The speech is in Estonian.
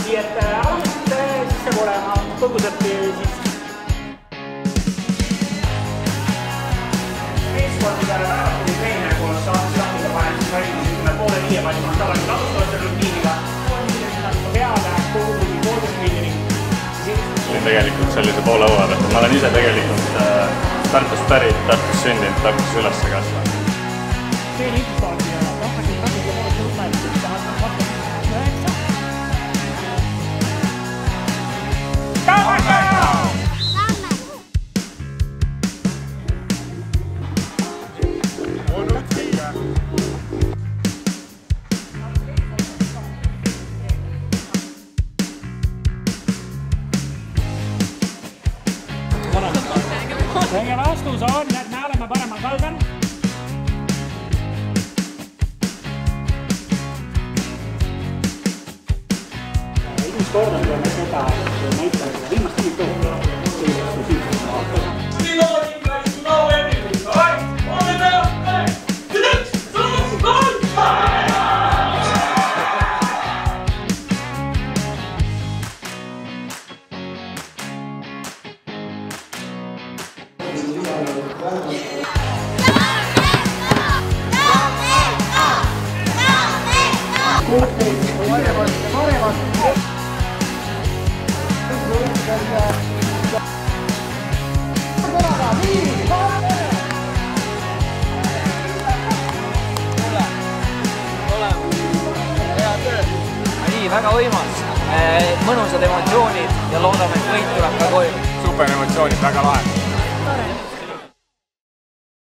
Nii et alused siis saab olema põgusalt siis meeskondadele väärtuli treener koos saamisraamida panen siis valmis 4:30 valima tavaliselt alustavate rutiiniga. Peale kogu koodusmiljoni. Olin tegelikult sellise poole õue võtta. Ma olen ise tegelikult Tartust pärit, Tartus sündinud, Tartus üles kasvanud. See liitfaasi ja rahvasid kasvada poole suutmäärisid, tahad 29. Õige vastus on, et me oleme paremal kaldal. Esimest korda tuleme seda, et näitame seda viimast tiimitooli. Väga võimas, mõnusad emotsioonid ja loodame, et võit tuleb ka koju. Super emotsioonid, väga lahe.